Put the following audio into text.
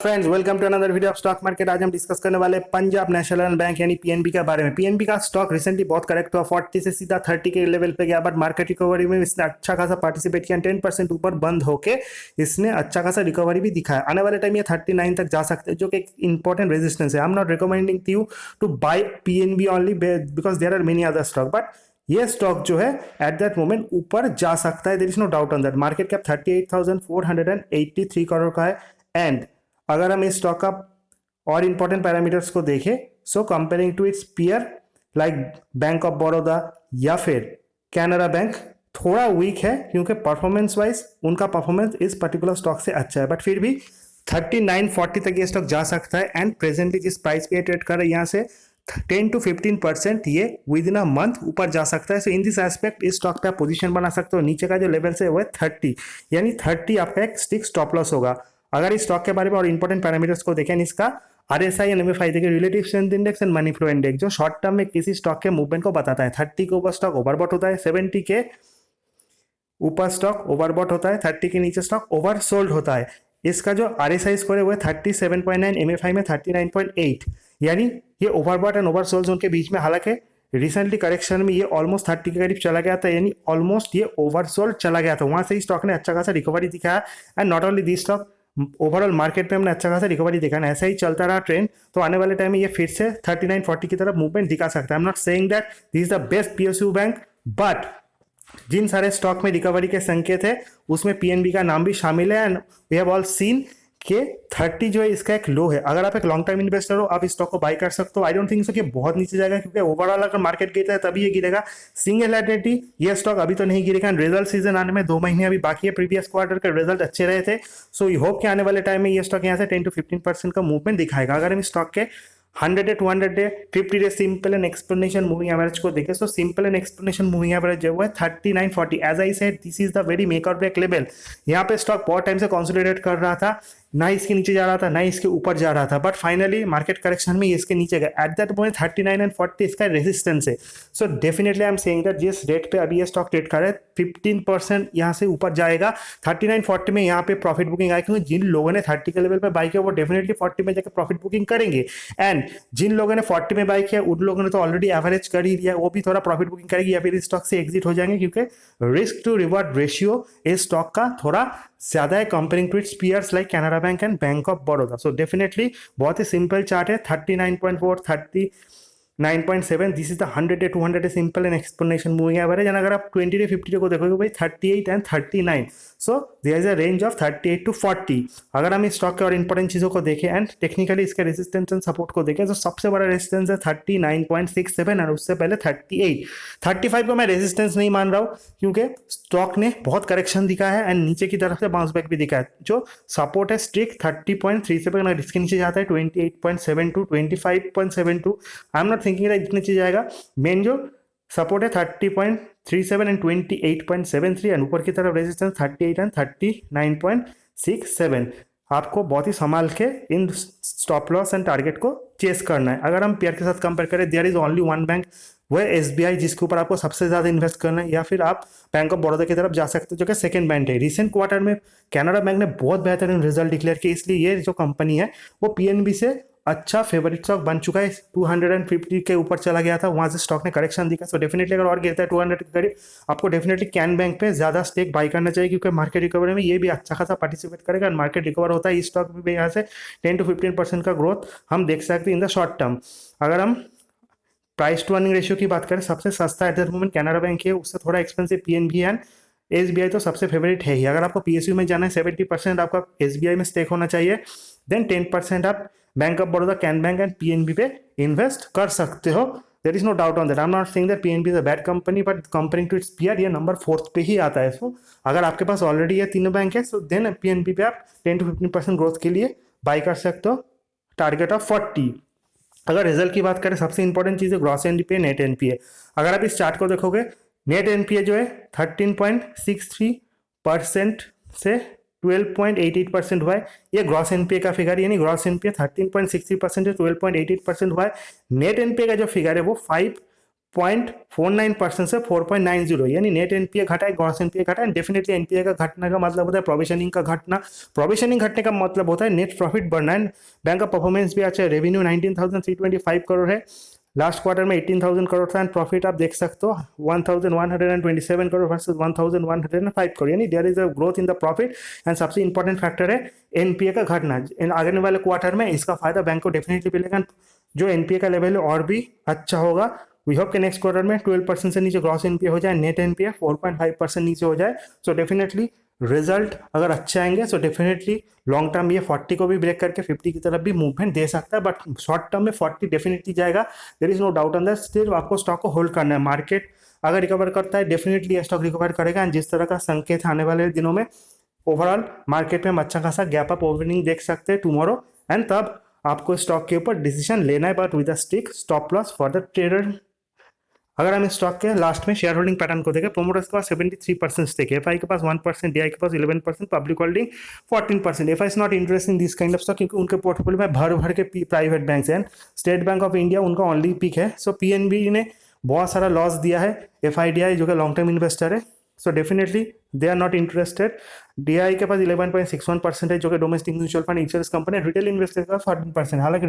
Friends, welcome to another video of stock market. आज हम discuss करने वाले पंजाब नेशनल बैंक यानी पीएनबी के बारे में। पीएनबी का स्टॉक रिसेंटली बहुत करेक्ट हुआ, 40 से सीधा 30 के लेवल पे गया, बट मार्केट रिकवरी में इसने अच्छा खासा पार्टिसिपेट किया। 10% ऊपर बंद होके इसने अच्छा खासा रिकवरी भी दिखाया। आने वाले टाइम ये 39 तक जा सकते हैं, जो कि एक इंपॉर्टेंट रेजिस्टेंस है। I am not recommending you to buy PNB only because there are many other stock, but ये स्टॉक जो है एट दैट मोमेंट ऊपर जा सकता है। There is no doubt on that. Market cap 38,483 crore का है। एंड अगर हम इस स्टॉक का और इंपॉर्टेंट पैरामीटर्स को देखें, so comparing to its peer like Bank of Baroda या फिर कैनरा बैंक, थोड़ा वीक है क्योंकि परफॉर्मेंस वाइज उनका परफॉर्मेंस इस पर्टिकुलर स्टॉक से अच्छा है, बट फिर भी 3940 तक ये स्टॉक जा सकता है। एंड प्रेजेंटली जिस प्राइस पे ट्रेड कर रहा है, यहाँ से 10 to 15% ये विद इन अ मंथ ऊपर जा सकता है। सो इन दिस एस्पेक्ट इस स्टॉक पे आप पोजीशन बना सकते हो। नीचे का जो लेवल है वो है 30, यानी 30 आपका एक स्टिक स्टॉप लॉस होगा। अगर इस स्टॉक के बारे में और इंपॉर्टेंट पैरामीटर्स को देखें, इसका RSI एंड MFI देखिए, relative strength index and money flow index, जो शॉर्ट टर्म में किसी स्टॉक के मूवमेंट को बताता है। 30 के ऊपर स्टॉक ओवरबॉट होता है, 70 के ऊपर स्टॉक ओवरबॉट होता है, 30 के नीचे स्टॉक ओवरसोल्ड होता है। इसका जो RSI स्कोर है वो है 37.9, MFI में 39.8, यानी ये ओवरबॉट एंड ओवरसोल्ड जोन के बीच में। हालांकि रिसेंटली करेक्शन में ये ऑलमोस्ट 30 के करीब चला गया था, यानी ऑलमोस्ट ये ओवरसोल्ड चला गया था। वहां से ही स्टॉक ने अच्छा खासा रिकवरी दिखाया। And not only this stock, overall market में हमने अच्छा खासा रिकवरी देखा ना। ऐसा ही चलता रहा ट्रेंड तो आने वाले टाइम में ये फिर से 3940 की तरफ मूवमेंट दिखा सकता है। I am not saying that this is the best PSU bank, but जिन सारे स्टॉक में रिकवरी के संकेत है उसमें पीएनबी का नाम भी शामिल है। And we have all seen कि 30 जो है इसका एक लो है। अगर आप एक लॉन्ग टर्म इन्वेस्टर हो, आप इस स्टॉक को बाय कर सकते हो। आई डोंट थिंक सो कि बहुत नीचे जाएगा, क्योंकि ओवरऑल अगर मार्केट गिरता है तभी ये गिरेगा। सिंगल आइडेंटिटी ये स्टॉक अभी तो नहीं गिरेगा। रिजल्ट सीजन आने में 2 महीने अभी बाकी है। प्रीवियस क्वार्टर के रिजल्ट अच्छे रहे थे, सो यू होप कि आने वाले टाइम में ये स्टॉक यहाँ से 10 to 15% का मूवमेंट दिखाएगा। अगर हम इस स्टॉक के 100 day 200 day 50 day simple and explanation moving average को देखें, तो simple and explanation moving average जो है 3940। As I said, this is the very make or break level. यहाँ पे स्टॉक बहुत टाइम से कंसोलिडेट कर रहा था, ना इसके नीचे जा रहा था ना इसके ऊपर जा रहा था, बट फाइनली मार्केट करेक्शन में इसके नीचे गया। एट दैट पॉइंट 39 एंड 40 इसका रेजिस्टेंस है। So definitely I am saying that जिस रेट पे अभी ये स्टॉक ट्रेड कर रहा है 15% यहाँ से ऊपर जाएगा। 3940 में यहाँ पे प्रॉफिट बुकिंग आएगी, क्योंकि जिन लोगों ने 30 के लेवल पे बाई किया वो डेफिनेटली 40 में जाकर प्रॉफिट बुकिंग करेंगे। एंड जिन लोगों ने 40 में बाई किया उन लोगों ने तो ऑलरेडी एवरेज कर ही लिया, वो भी थोड़ा प्रॉफिट बुकिंग करेगी या फिर इस स्टॉक से एग्जिट हो जाएंगे, क्योंकि रिस्क टू रिवॉर्ड रेशियो इस स्टॉक का थोड़ा ज्यादा है comparing to its peers like Canara Bank and Bank of Baroda. So definitely बहुत ही सिंपल चार्ट है। 39.4, 39.7, this is the 100 day 200 day simple and explanation moving average. And अगर आप 20 डे 50 डे को देखोगे भाई 38 and 39, so there is a range of 38 to 40। अगर हम इस स्टॉक के और इंपॉर्टेंट चीजों को देखें एंड टेक्निकली इसके रेजिस्टेंस एंड सपोर्ट को देखें, तो सबसे बड़ा रेजिस्टेंस है 39.67 और उससे पहले 38। 35 को मैं रेजिस्टेंस नहीं मान रहा हूँ, क्योंकि स्टॉक ने बहुत करेक्शन दिखा है एंड नीचे की तरफ से बाउंस बैक भी दिखा है। जो सपोर्ट है स्ट्रिक्ट 30.37, अगर इसके नीचे जाता है 28.72, 25.72, आई एम नॉट थिंकिंग इतने चीज जाएगा। मेन जो सपोर्ट है 30.37 एंड 28.73, एंड ऊपर की तरफ रेजिस्टेंस 38 एंड 39.67। आपको बहुत ही संभाल के इन स्टॉप लॉस एंड टारगेट को चेस करना है। अगर हम पेयर के साथ कंपेयर करें, there is only one bank, वो है SBI, जिसके ऊपर आपको सबसे ज्यादा इन्वेस्ट करना है, या फिर आप बैंक ऑफ बड़ौदा की तरफ जा सकते हो, जो कि सेकंड बैंक है। रिसेंट क्वार्टर में कैनरा बैंक ने बहुत बेहतरीन रिजल्ट डिक्लेयर किया, इसलिए ये जो कंपनी है वो पीएनबी से अच्छा फेवरेट स्टॉक बन चुका है। 250 के ऊपर चला गया था, वहां से स्टॉक ने करेक्शन दिखा। सो डेफिनेटली अगर और गिरता है 200 के करीब, आपको डेफिनेटली कैन बैंक पे ज्यादा स्टेक बाई करना चाहिए, क्योंकि मार्केट रिकवरी में ये भी अच्छा खासा पार्टिसिपेट करेगा। मार्केट रिकवर होता है, इस स्टॉक में भी यहाँ से 10 to 15% का ग्रोथ हम देख सकते हैं इन द शॉर्ट टर्म। अगर हम प्राइस टू अर्निंग रेशियो की बात करें, सबसे सस्ता at the moment Canara bank है, उससे थोड़ा एक्सपेंसिव पीएनबी एंड SBI तो सबसे फेवरेट है ही। अगर आपको PSU में जाना है, 70% आपका SBI में स्टेक होना चाहिए, देन 10% आप Bank of Baroda, Can Bank and PNB पे इन्वेस्ट कर सकते हो। There is no doubt on that. I am not saying that PNB is a bad company, but comparing to its peer ये number 4th पे ही आता है। सो अगर आपके पास ऑलरेडी ये तीनों बैंक है, सो देन PNB पे आप 10 to 15% ग्रोथ के लिए बाई कर सकते हो, टारगेट ऑफ 40। अगर रिजल्ट की बात करें, सबसे इंपॉर्टेंट चीज है ग्रॉस एनपीए, नेट एनपीए। अगर आप इस चार्ट को देखोगे, नेट एनपीए जो है 13.63% से 12.88% हुआ है। ये ग्रॉस एनपीए का फिगर, यानी ग्रॉस एनपीए 13.63% से 12.88% हुआ है। नेट एनपीए का जो फिगर है वो 0.49% से 4.90, यानी नेट एनपीए घटा है, ग्रॉस एनपीए घटा है। डेफिनेटली एनपीए का घटने का मतलब होता है प्रोविजनिंग का घटना। प्रोविजनिंग घटने का मतलब होता है नेट प्रॉफिट बढ़ना है। बैंक का परफॉर्मेंस भी अच्छा है। रेवेन्यू 19,325 करोड़ है, लास्ट क्वार्टर में 18,000 करोड़ था। एंड प्रॉफिट आप देख सकते हो 1,127 करोड़ वर्सेस 1,105 करोड़, यानी there is a growth in the profit. And सबसे इंपॉर्टेंट फैक्टर है एनपीए का घटना। आगे वाले क्वार्टर में इसका फायदा बैंक को डेफिनेटली मिलेगा। जो एनपीए का लेवल है और भी अच्छा होगा। वी होप कि नेक्स्ट क्वार्टर में 12% से नीचे ग्रॉस एनपीए हो जाए, नेट एनपीए 4.5% नीचे हो जाए। सो डेफिनेटली रिजल्ट अगर अच्छे आएंगे सो डेफिनेटली लॉन्ग टर्म ये 40 को भी ब्रेक करके 50 की तरफ भी मूवमेंट दे सकता है। बट शॉर्ट टर्म में 40 डेफिनेटली जाएगा, there is no doubt on that. Still आपको स्टॉक को होल्ड करना है। मार्केट अगर रिकवर करता है डेफिनेटली ये स्टॉक रिकवर करेगा। एंड जिस तरह का संकेत आने वाले दिनों में ओवरऑल मार्केट में हम अच्छा खासा गैप अप ओपनिंग देख सकते हैं टुमारो। एंड तब आपको स्टॉक के ऊपर डिसीजन लेना है, but with a stick stop loss for the trader. अगर हम स्टॉक के लास्ट में शेयर होल्डिंग पैटर्न को देखें, प्रोमोटर्स के पास 73% स्टेक है, एफआई के पास 1%, डीआई के पास 11%, public holding 14%। FI is not interest in this kind of stock क्योंकि उनके पोर्टफोलियो में भर भर के प्राइवेट बैंक्स हैं। स्टेट बैंक ऑफ इंडिया उनका ओनली पिक है। सो पीएनबी ने बहुत सारा लॉस दिया है। एफआईडीआई जो कि लॉन्ग टर्म इन्वेस्टर है, so definitely they are not interested. DI के पास 11.61% है जो कि domestic mutual fund insurance company, retail investor का 14%। हालांकि